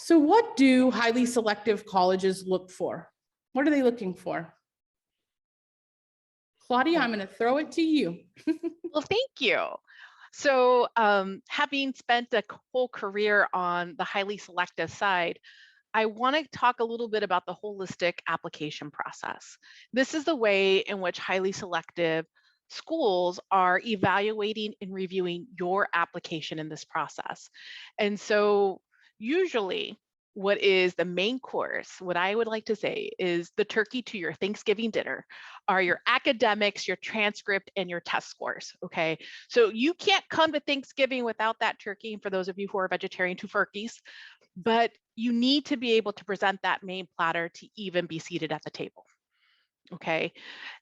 So what do highly selective colleges look for? What are they looking for? Claudia, I'm going to throw it to you. Well, thank you. So having spent a whole career on the highly selective side, I want to talk a little bit about the holistic application process. This is the way in which highly selective schools are evaluating and reviewing your application in this process. And so usually what is the main course, what I would like to say is the turkey to your Thanksgiving dinner are your academics, your transcript, and your test scores, okay? So you can't come to Thanksgiving without that turkey, and for those of you who are vegetarian, tofurkeys, but you need to be able to present that main platter to even be seated at the table, okay?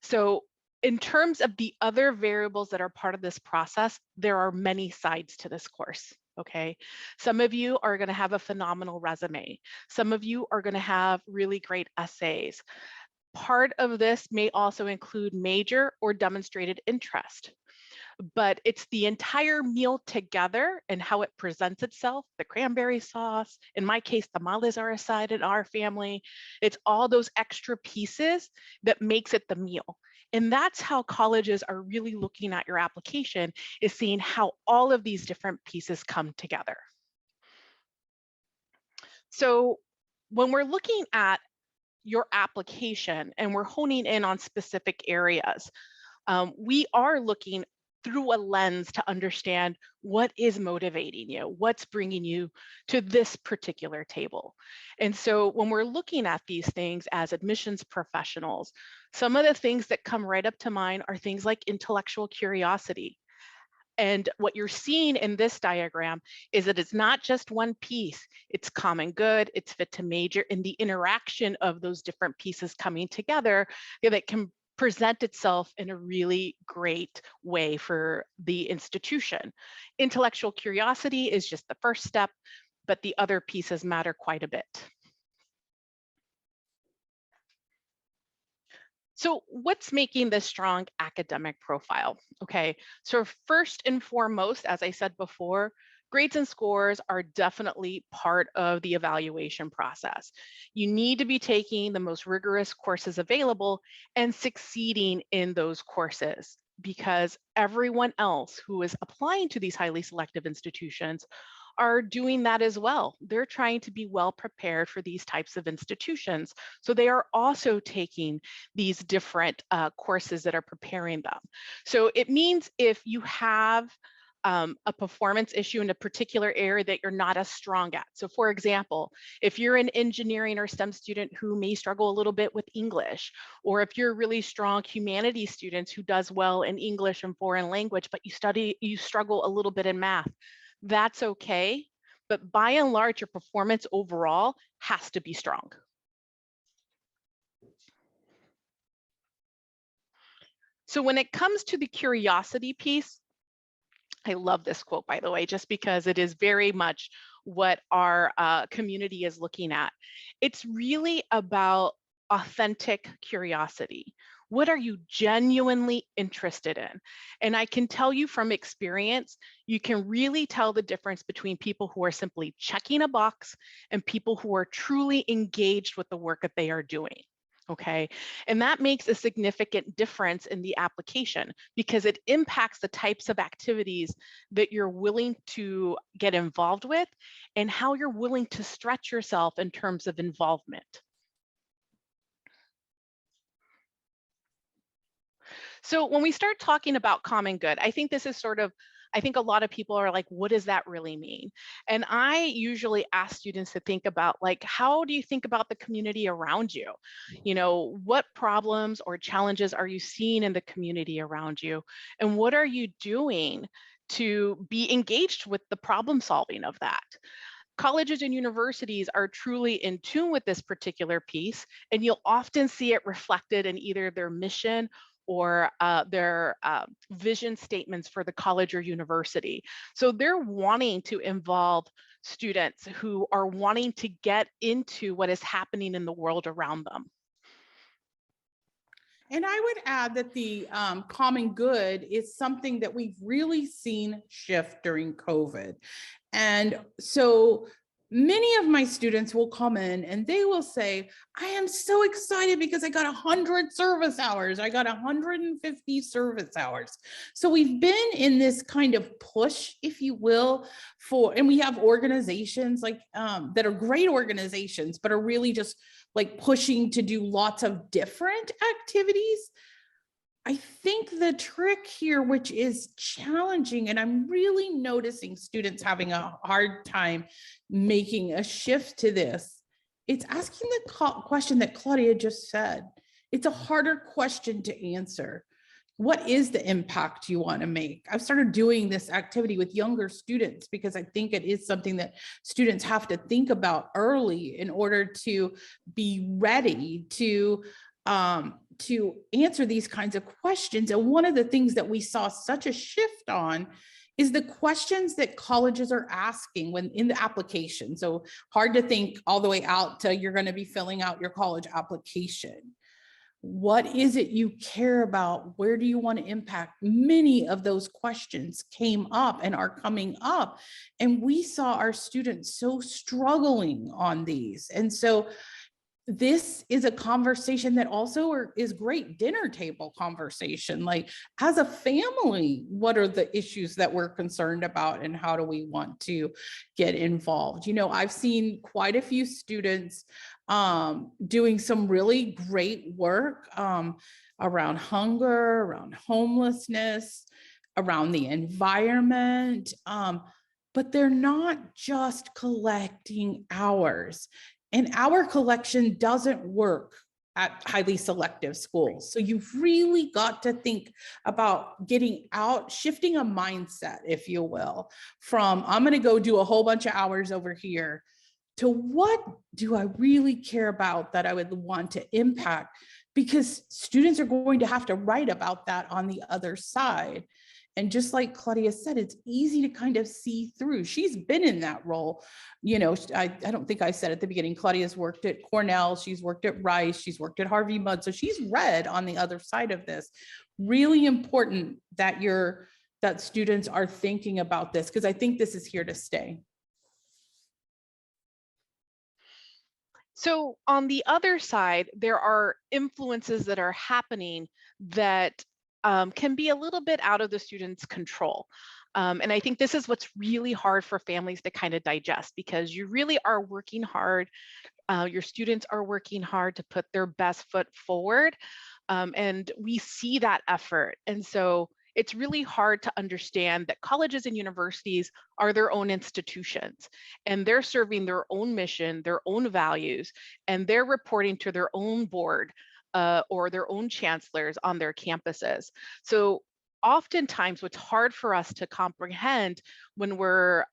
So in terms of the other variables that are part of this process, there are many sides to this course, okay? Some of you are gonna have a phenomenal resume. Some of you are gonna have really great essays. Part of this may also include major or demonstrated interest, but it's the entire meal together and how it presents itself, the cranberry sauce, in my case, tamales are a side in our family. It's all those extra pieces that makes it the meal. And that's how colleges are really looking at your application, is seeing how all of these different pieces come together. So when we're looking at your application and we're honing in on specific areas, we are looking through a lens to understand what is motivating you, what's bringing you to this particular table. And so when we're looking at these things as admissions professionals, some of the things that come right up to mind are things like intellectual curiosity. And what you're seeing in this diagram is that it's not just one piece, it's common good, it's fit to major, and the interaction of those different pieces coming together that can present itself in a really great way for the institution. Intellectual curiosity is just the first step, but the other pieces matter quite a bit. So what's making this strong academic profile? Okay, so first and foremost, as I said before, grades and scores are definitely part of the evaluation process. You need to be taking the most rigorous courses available and succeeding in those courses, because everyone else who is applying to these highly selective institutions are doing that as well. They're trying to be well prepared for these types of institutions. So they are also taking these different courses that are preparing them. So it means if you have a performance issue in a particular area that you're not as strong at. So for example, if you're an engineering or STEM student who may struggle a little bit with English, or if you're really strong humanities students who does well in English and foreign language, but you struggle a little bit in math, that's okay. But by and large, your performance overall has to be strong. So when it comes to the curiosity piece, I love this quote, by the way, just because it is very much what our community is looking at. It's really about authentic curiosity. What are you genuinely interested in? And I can tell you from experience, you can really tell the difference between people who are simply checking a box and people who are truly engaged with the work that they are doing. Okay, and that makes a significant difference in the application because it impacts the types of activities that you're willing to get involved with and how you're willing to stretch yourself in terms of involvement. So when we start talking about common good, I think this is sort of, I think a lot of people are like, what does that really mean? And I usually ask students to think about, like, how do you think about the community around you? You know, what problems or challenges are you seeing in the community around you? And what are you doing to be engaged with the problem solving of that? Colleges and universities are truly in tune with this particular piece, and you'll often see it reflected in either their mission or their vision statements for the college or university. So they're wanting to involve students who are wanting to get into what is happening in the world around them. And I would add that the common good is something that we've really seen shift during COVID. And so Many of my students will come in and they will say, I am so excited because I got 100 service hours. I got 150 service hours. So we've been in this kind of push, if you will, and we have organizations like that are great organizations, but are really just like pushing to do lots of different activities. I think the trick here, which is challenging, and I'm really noticing students having a hard time making a shift to this, it's asking the question that Claudia just said. It's a harder question to answer. What is the impact you want to make? I've started doing this activity with younger students because I think it is something that students have to think about early in order to be ready to answer these kinds of questions. And one of the things that we saw such a shift on is the questions that colleges are asking when in the application. So hard to think all the way out to you're going to be filling out your college application. What is it you care about? Where do you want to impact? Many of those questions came up and are coming up. And we saw our students so struggling on these. And so this is a conversation that also is great dinner table conversation. Like as a family, what are the issues that we're concerned about and how do we want to get involved? You know, I've seen quite a few students doing some really great work around hunger, around homelessness, around the environment. But they're not just collecting hours. And our collection doesn't work at highly selective schools. So you've really got to think about getting out, shifting a mindset, if you will, from I'm going to go do a whole bunch of hours over here to what do I really care about that I would want to impact? Because students are going to have to write about that on the other side. And just like Claudia said, it's easy to kind of see through. She's been in that role. You know, I don't think I said at the beginning, Claudia's worked at Cornell, she's worked at Rice, she's worked at Harvey Mudd. So she's read on the other side of this. Really important that that students are thinking about this, because I think this is here to stay. So on the other side, there are influences that are happening that can be a little bit out of the student's control. And I think this is what's really hard for families to kind of digest, because you really are working hard. Your students are working hard to put their best foot forward. And we see that effort. And so it's really hard to understand that colleges and universities are their own institutions, and they're serving their own mission, their own values, and they're reporting to their own board or their own chancellors on their campuses. So oftentimes what's hard for us to comprehend when we're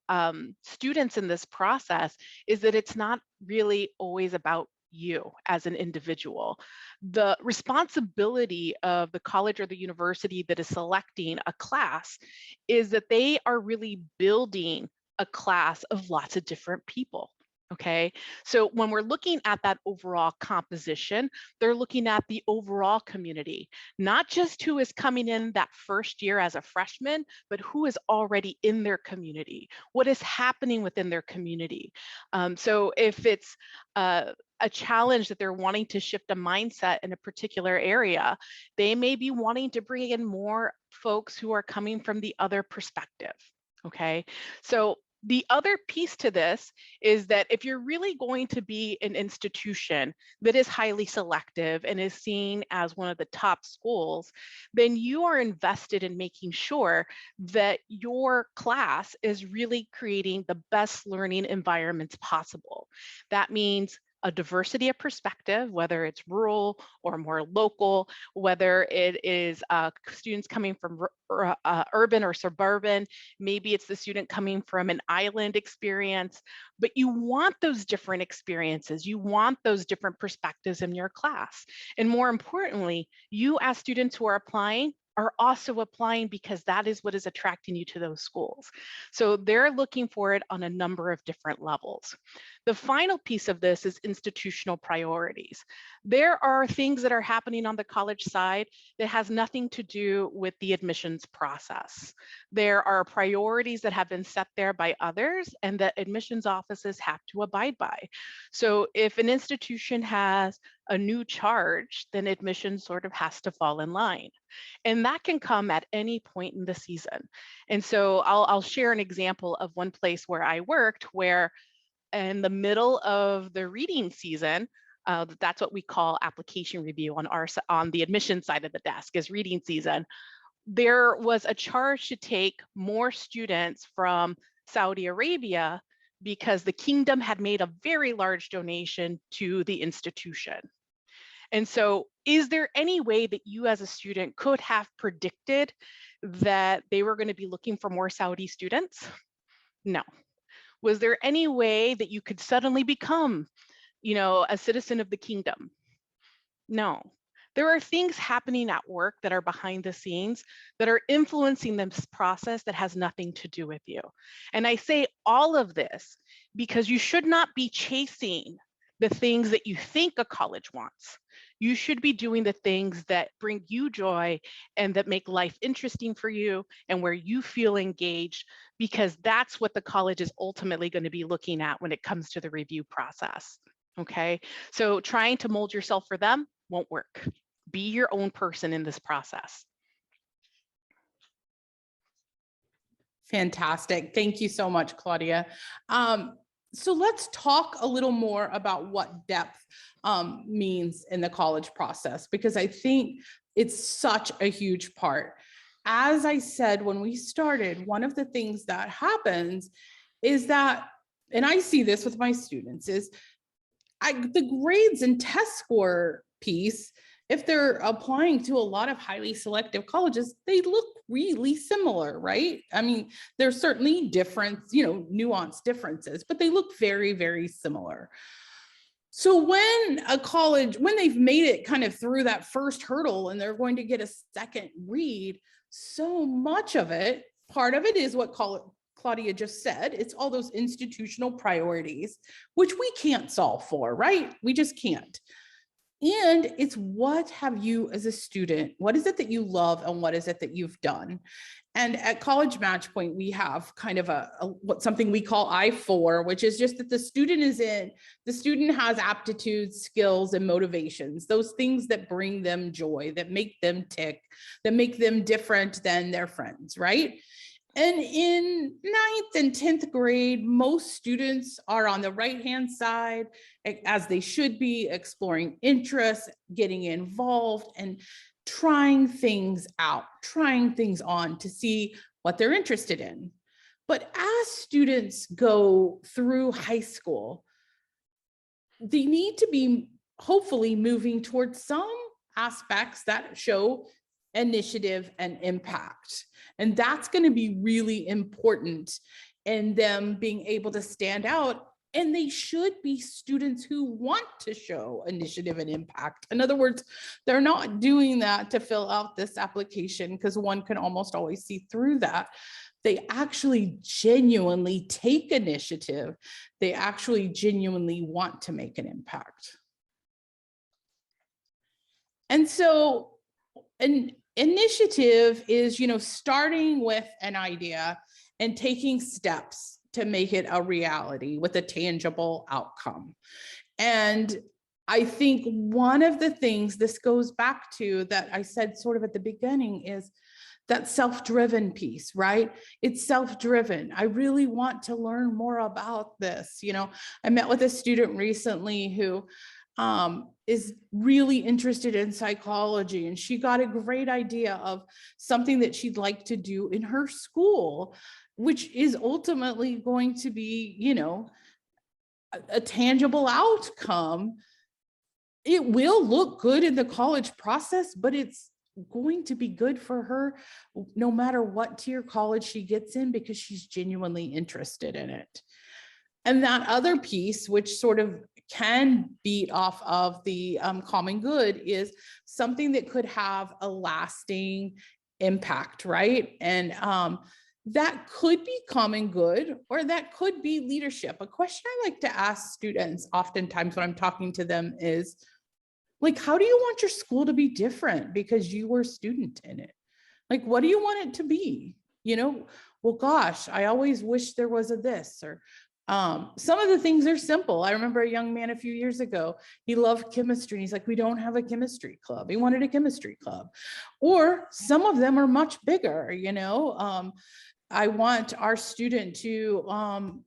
students in this process is that it's not really always about you as an individual. The responsibility of the college or the university that is selecting a class is that they are really building a class of lots of different people. Okay, so when we're looking at that overall composition, they're looking at the overall community, not just who is coming in that first year as a freshman, but who is already in their community, what is happening within their community. So if it's a challenge that they're wanting to shift a mindset in a particular area, they may be wanting to bring in more folks who are coming from the other perspective. Okay, so the other piece to this is that if you're really going to be an institution that is highly selective and is seen as one of the top schools, then you are invested in making sure that your class is really creating the best learning environments possible. That means a diversity of perspective, whether it's rural or more local, whether it is students coming from urban or suburban, maybe it's the student coming from an island experience, but you want those different experiences. You want those different perspectives in your class. And more importantly, you as students who are applying are also applying because that is what is attracting you to those schools. So they're looking for it on a number of different levels. The final piece of this is institutional priorities. There are things that are happening on the college side that has nothing to do with the admissions process. There are priorities that have been set there by others and that admissions offices have to abide by. So if an institution has a new charge, then admissions sort of has to fall in line. And that can come at any point in the season. And so I'll share an example of one place where I worked where in the middle of the reading season, that's what we call application review on the admission side of the desk is reading season. There was a charge to take more students from Saudi Arabia because the kingdom had made a very large donation to the institution. And so is there any way that you as a student could have predicted that they were going to be looking for more Saudi students? No. Was there any way that you could suddenly become, a citizen of the kingdom? No. There are things happening at work that are behind the scenes that are influencing this process that has nothing to do with you. And I say all of this because you should not be chasing the things that you think a college wants. You should be doing the things that bring you joy and that make life interesting for you and where you feel engaged, because that's what the college is ultimately going to be looking at when it comes to the review process. Okay, so trying to mold yourself for them won't work. Be your own person in this process. Fantastic. Thank you so much, Claudia. So let's talk a little more about what depth means in the college process, because I think it's such a huge part. As I said, when we started, one of the things that happens is that, and I see this with my students, is the grades and test score piece, if they're applying to a lot of highly selective colleges, they look really similar, right? I mean, there's certainly difference, nuanced differences, but they look very, very similar. So when a college, when they've made it kind of through that first hurdle and they're going to get a second read, so much of it, part of it is what Claudia just said, it's all those institutional priorities, which we can't solve for, right? We just can't. And it's what have you as a student, what is it that you love and what is it that you've done? And at College Matchpoint, we have kind of something we call I-4, which is just that the student has aptitudes, skills, and motivations, those things that bring them joy, that make them tick, that make them different than their friends, right? And in 9th and 10th grade, most students are on the right-hand side, as they should be, exploring interests, getting involved, and trying things out, trying things on to see what they're interested in. But as students go through high school, they need to be hopefully moving towards some aspects that show initiative and impact. And that's going to be really important in them being able to stand out. And they should be students who want to show initiative and impact. In other words, they're not doing that to fill out this application, because one can almost always see through that. They actually genuinely take initiative. They actually genuinely want to make an impact. And so an initiative is, starting with an idea and taking steps to make it a reality with a tangible outcome. And I think one of the things this goes back to that I said sort of at the beginning is that self-driven piece, right? It's self-driven. I really want to learn more about this. I met with a student recently who is really interested in psychology, and she got a great idea of something that she'd like to do in her school, which is ultimately going to be, a tangible outcome. It will look good in the college process, but it's going to be good for her no matter what tier college she gets in, because she's genuinely interested in it. And that other piece, which sort of can beat off of the common good, is something that could have a lasting impact, right? And That could be common good, or that could be leadership. A question I like to ask students oftentimes when I'm talking to them is, like, how do you want your school to be different because you were a student in it? Like, what do you want it to be? You know, well, gosh, I always wish there was a this, or some of the things are simple. I remember a young man a few years ago, he loved chemistry. And he's like, we don't have a chemistry club. He wanted a chemistry club. Or some of them are much bigger, you know. I want our student to,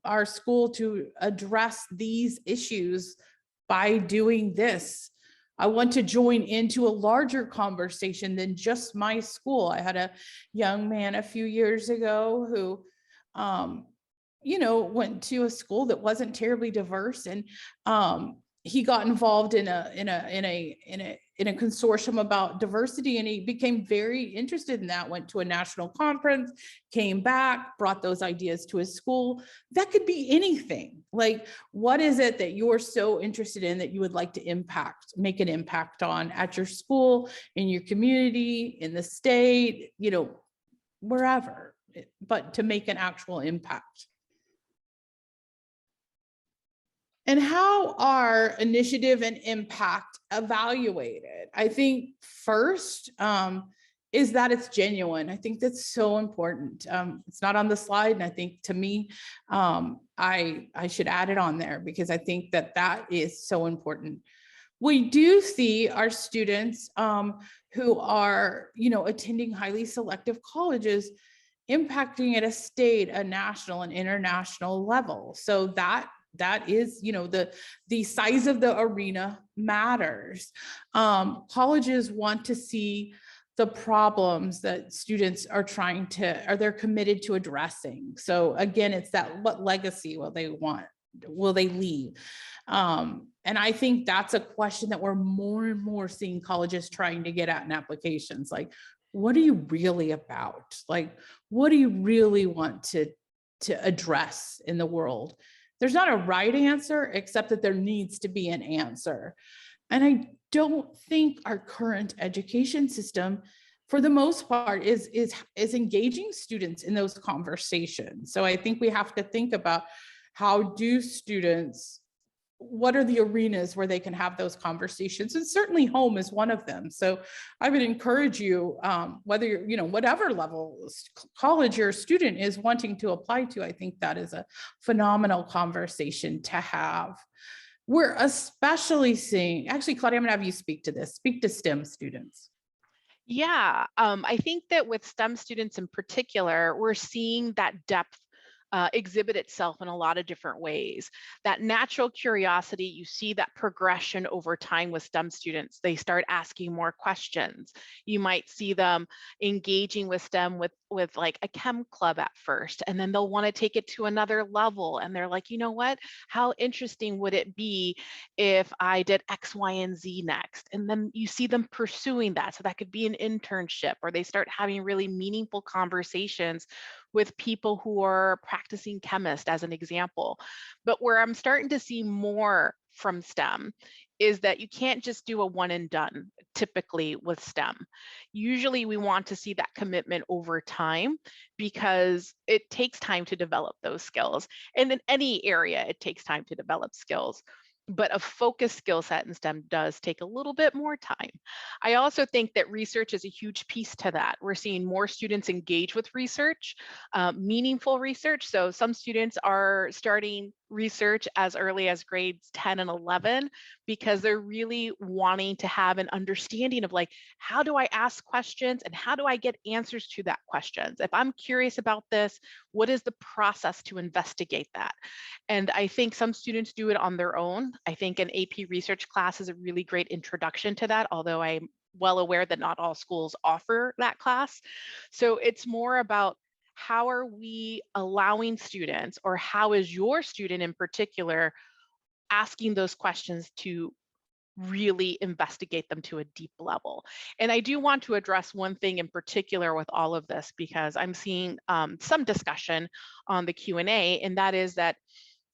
our school to address these issues by doing this. I want to join into a larger conversation than just my school. I had a young man a few years ago who, you know, went to a school that wasn't terribly diverse, and he got involved in a consortium about diversity, and he became very interested in that, went to a national conference, came back, brought those ideas to his school. That could be anything. Like, what is it that you're so interested in that you would like to make an impact on at your school, in your community, in the state, you know, wherever, but to make an actual impact. And how are initiative and impact evaluated? I think first is that it's genuine. I think that's so important. It's not on the slide, and I think, to me, I should add it on there because I think that that is so important. We do see our students who are, you know, attending highly selective colleges impacting at a state, a national, and international level. So that is, you know, the size of the arena matters. Colleges want to see the problems that students are they're committed to addressing. So again, it's that, what legacy will they leave? And I think that's a question that we're more and more seeing colleges trying to get at in applications. Like, what are you really about? Like, what do you really want to address in the world? There's not a right answer, except that there needs to be an answer. And I don't think our current education system, for the most part, is engaging students in those conversations. So I think we have to think about, how do students, what are the arenas where they can have those conversations? And certainly home is one of them. So I would encourage you, whether you're, you know, whatever level college your student is wanting to apply to, I think that is a phenomenal conversation to have. We're especially seeing, actually, Claudia, I'm gonna have you speak to this, speak to STEM students. Yeah, I think that with STEM students in particular, we're seeing that depth exhibit itself in a lot of different ways. That natural curiosity, you see that progression over time with STEM students. They start asking more questions. You might see them engaging with STEM with like a chem club at first, and then they'll want to take it to another level. And they're like, you know what? How interesting would it be if I did X, Y, and Z next? And then you see them pursuing that. So that could be an internship, or they start having really meaningful conversations with people who are practicing chemists, as an example. But where I'm starting to see more from STEM is that you can't just do a one and done typically with STEM. Usually we want to see that commitment over time, because it takes time to develop those skills. And in any area, it takes time to develop skills. But a focused skill set in STEM does take a little bit more time. I also think that research is a huge piece to that. We're seeing more students engage with research, meaningful research. So some students are starting research as early as grades 10 and 11, because they're really wanting to have an understanding of, like, how do I ask questions and how do I get answers to that questions? If I'm curious about this, what is the process to investigate that? And I think some students do it on their own. I think an AP research class is a really great introduction to that, although I'm well aware that not all schools offer that class. So it's more about, how are we allowing students, or how is your student in particular asking those questions to really investigate them to a deep level? And I do want to address one thing in particular with all of this, because I'm seeing some discussion on the Q&A, and that is that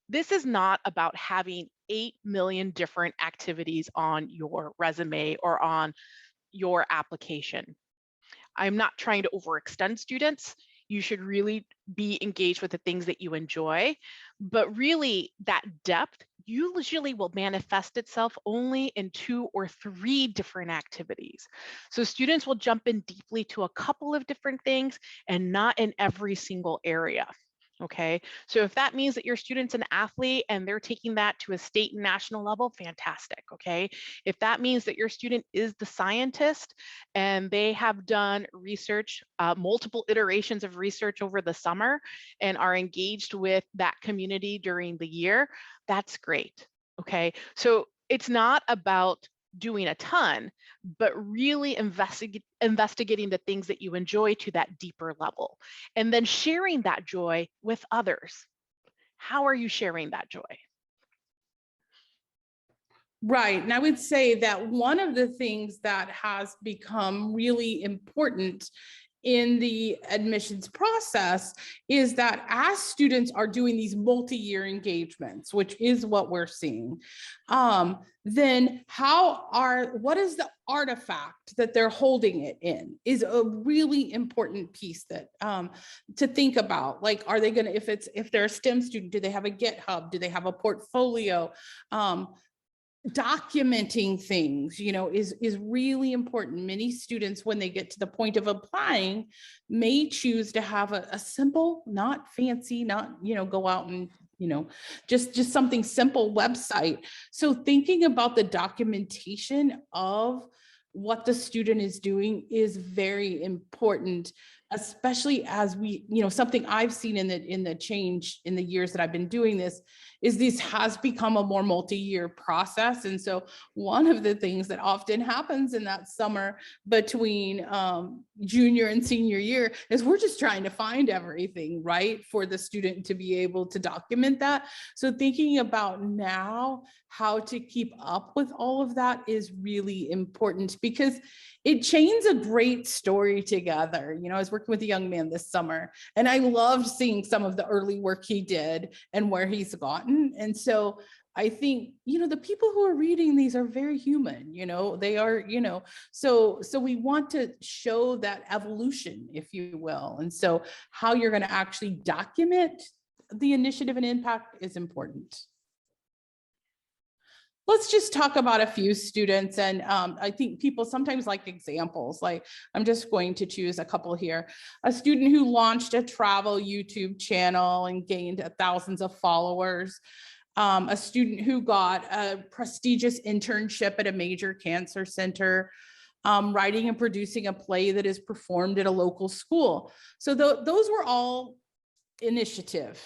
this is not about having 8 million different activities on your resume or on your application. I'm not trying to overextend students. You should really be engaged with the things that you enjoy. But really, that depth usually will manifest itself only in 2 or 3 different activities. So students will jump in deeply to a couple of different things and not in every single area. Okay, so if that means that your student's an athlete and they're taking that to a state and national level, fantastic. Okay, if that means that your student is the scientist and they have done research, multiple iterations of research over the summer and are engaged with that community during the year, that's great. Okay, so it's not about doing a ton, but really investigating the things that you enjoy to that deeper level, and then sharing that joy with others. How are you sharing that joy? Right. And I would say that one of the things that has become really important in the admissions process is that as students are doing these multi-year engagements, which is what we're seeing, then what is the artifact that they're holding it in is a really important piece that to think about. Like, are they going to, if they're a STEM student, do they have a GitHub? Do they have a portfolio? Documenting things, is really important. Many students, when they get to the point of applying, may choose to have a simple, not fancy, not, go out and, just something simple website. So thinking about the documentation of what the student is doing is very important, especially as we, something I've seen in the change in the years that I've been doing this has become a more multi-year process. And so one of the things that often happens in that summer between junior and senior year is we're just trying to find everything, right, for the student to be able to document that. So thinking about now how to keep up with all of that is really important, because it chains a great story together. I was working with a young man this summer, and I loved seeing some of the early work he did and where he's gotten. And so I think, the people who are reading these are very human, they are, so we want to show that evolution, if you will. And so how you're going to actually document the initiative and impact is important. Let's just talk about a few students. And I think people sometimes like examples. Like, I'm just going to choose a couple here. A student who launched a travel YouTube channel and gained thousands of followers. A student who got a prestigious internship at a major cancer center, writing and producing a play that is performed at a local school. So those were all initiative.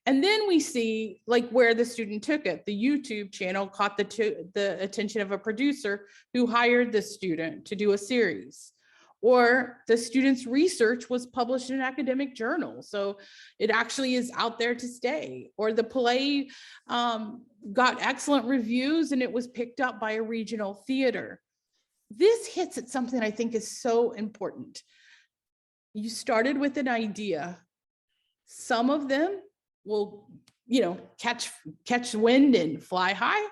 And then we see like where the student took it. The YouTube channel caught the attention of a producer who hired the student to do a series. Or the student's research was published in an academic journal, so it actually is out there to stay. Or the play got excellent reviews and it was picked up by a regional theater. This hits at something I think is so important. You started with an idea. Some of them will, catch wind and fly high.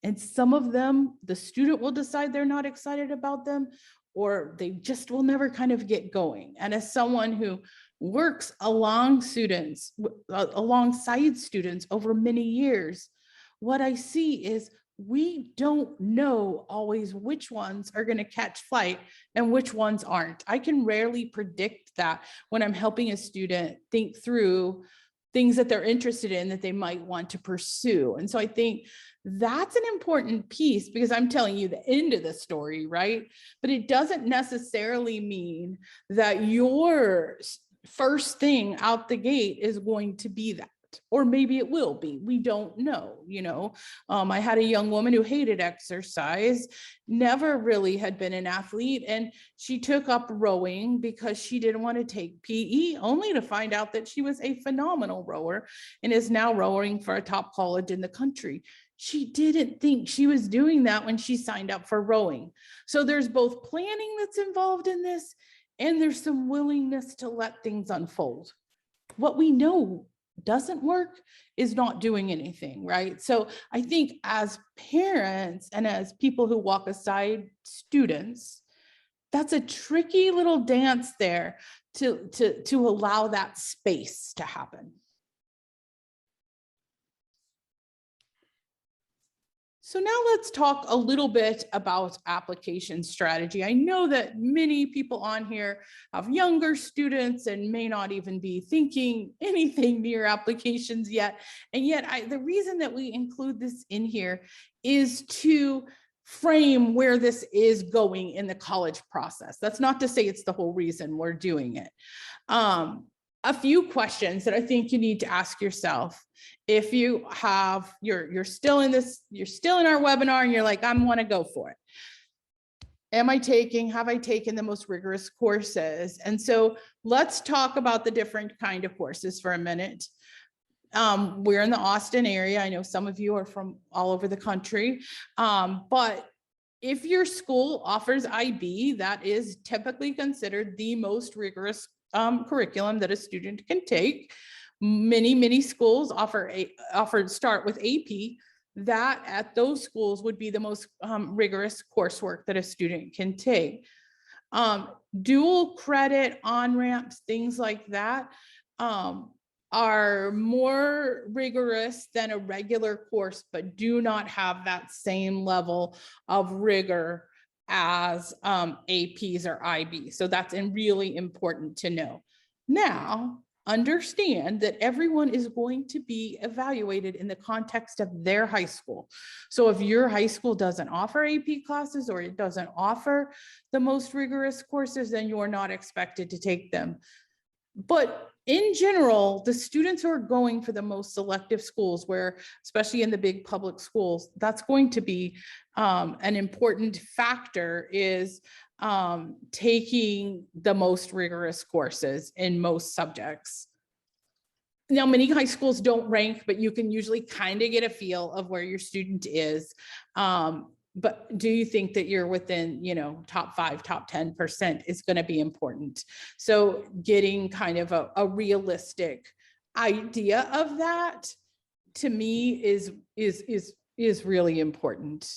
And some of them, the student will decide they're not excited about them, or they just will never kind of get going. And as someone who works alongside students over many years, what I see is we don't know always which ones are going to catch flight and which ones aren't. I can rarely predict that when I'm helping a student think through things that they're interested in that they might want to pursue. And so I think that's an important piece, because I'm telling you the end of the story, right? But it doesn't necessarily mean that your first thing out the gate is going to be that. Or maybe it will be, we don't know, I had a young woman who hated exercise, never really had been an athlete, and she took up rowing because she didn't want to take PE, only to find out that she was a phenomenal rower and is now rowing for a top college in the country. She didn't think she was doing that when she signed up for rowing. So there's both planning that's involved in this, and there's some willingness to let things unfold. What we know doesn't work is not doing anything, right? So I think as parents and as people who walk aside students, That's a tricky little dance there to allow that space to happen. So now let's talk a little bit about application strategy. I know that many people on here have younger students and may not even be thinking anything near applications yet. And yet the reason that we include this in here is to frame where this is going in the college process. That's not to say it's the whole reason we're doing it. A few questions that I think you need to ask yourself. If you have, you're still in our webinar and you're like, I want to go for it. Have I taken the most rigorous courses? And so let's talk about the different kind of courses for a minute. We're in the Austin area. I know some of you are from all over the country, but if your school offers IB, that is typically considered the most rigorous curriculum that a student can take. Many schools start with AP. That at those schools would be the most rigorous coursework that a student can take. Dual credit on-ramps, things like that, are more rigorous than a regular course, but do not have that same level of rigor as APs or IB. So that's really important to know. Now, understand that everyone is going to be evaluated in the context of their high school. So if your high school doesn't offer AP classes or it doesn't offer the most rigorous courses, then you're not expected to take them. But in general, the students who are going for the most selective schools, where especially in the big public schools, that's going to be an important factor, is taking the most rigorous courses in most subjects. Now, many high schools don't rank, but you can usually kind of get a feel of where your student is. But do you think that you're within, top 5, top 10% is going to be important. So getting kind of a realistic idea of that, to me, is really important.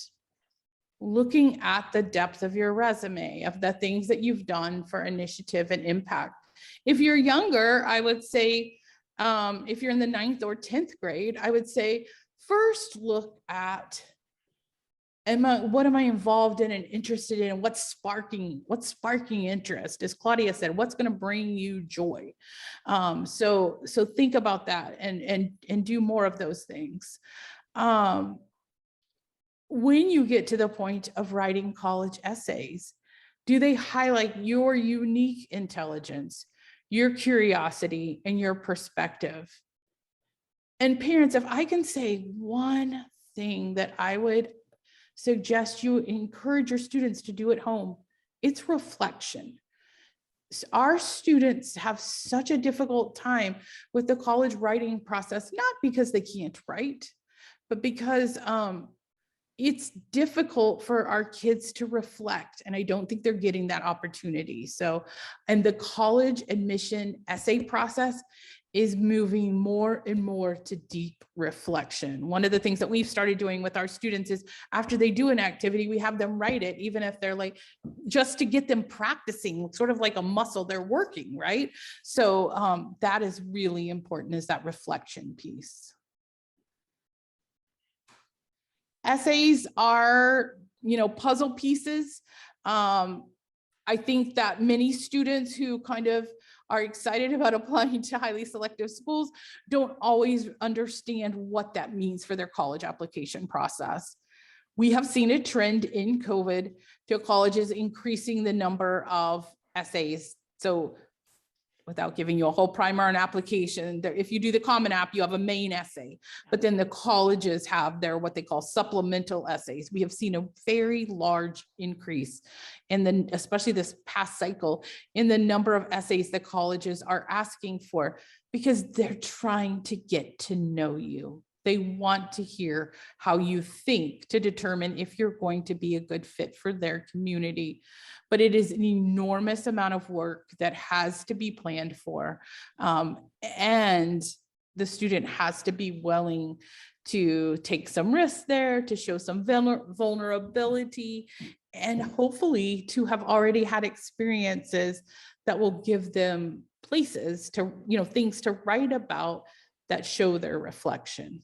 Looking at the depth of your resume, of the things that you've done for initiative and impact. If you're younger, I would say, if you're in the 9th or 10th grade, I would say first look at, what am I involved in and interested in? What's sparking interest? As Claudia said, what's going to bring you joy? So think about that and do more of those things. When you get to the point of writing college essays, do they highlight your unique intelligence, your curiosity, and your perspective? And parents, if I can say one thing that I would suggest you encourage your students to do at home, it's reflection. Our students have such a difficult time with the college writing process, not because they can't write, but because it's difficult for our kids to reflect. And I don't think they're getting that opportunity. So, and the college admission essay process is moving more and more to deep reflection. One of the things that we've started doing with our students is after they do an activity, we have them write it, even if they're like, just to get them practicing, sort of like a muscle they're working, right? So that is really important, is that reflection piece. Essays are, puzzle pieces. I think that many students who kind of are excited about applying to highly selective schools don't always understand what that means for their college application process. We have seen a trend in COVID to colleges increasing the number of essays. So without giving you a whole primer on application, if you do the Common App, you have a main essay, but then the colleges have their what they call supplemental essays. We have seen a very large increase in the, especially this past cycle, in the number of essays the colleges are asking for, because they're trying to get to know you. They want to hear how you think to determine if you're going to be a good fit for their community. But it is an enormous amount of work that has to be planned for. And the student has to be willing to take some risks there, to show some vulnerability, and hopefully to have already had experiences that will give them places to, things to write about that show their reflection.